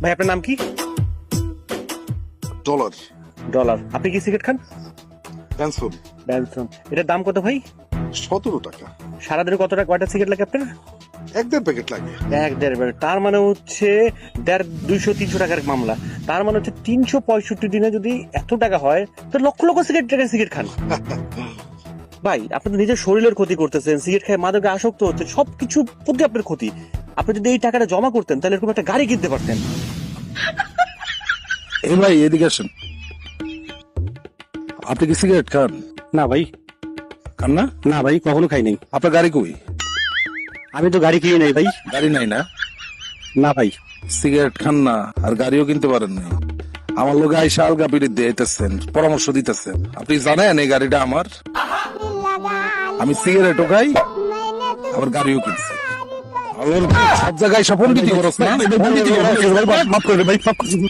ভাই আপনার নাম কি? Dollar dollar. আপনি কি সিগারেট খান? ক্যান্সেল ব্যানসন। এটার দাম কত ভাই? 17 টাকা। সারাদিনে কয়টা সিগারেট লাগে আপনার? 1-1.5 প্যাকেট লাগে। 1-1.5 তার মানে হচ্ছে 200-300 টাকার মামলা। তার মানে হচ্ছে 365 দিনে যদি এত টাকা হয় তো লক্ষ লক্ষ সিগারেট খান। ভাই আপনি তো নিজের শরীরের ক্ষতি করতেছেন, সিগারেট খেয়ে মাদকে আসক্ত হচ্ছে, সবকিছু প্রতি আপনার ক্ষতি। আপনি যদি এই টাকাটা জমা করতেন তাহলে এরকম একটা গাড়ি কিনতে পারতেন। এই ভাই এদিকে আসেন। আপনি কি সিগারেট খান? না ভাই, খান না? না ভাই, কখনো খাই নাই। আপনার গাড়ি কই? আমি তো গাড়ি কিনে নাই ভাই। গাড়ি নাই না? না ভাই। সিগারেট খান না আর গাড়িও কিনতে পারেন নাই। আমার লোক আইসা আলগা পিড়িত দিতেছেন, পরামর্শ দিতেছেন। আপনি জানেন এই গাড়িটা আমার? আমি সিগারেটও খাই আবার গাড়িও কিনছি। সব জায়গায় সফল দিতে করস না? মাফ করে ভাই, মাফ করে।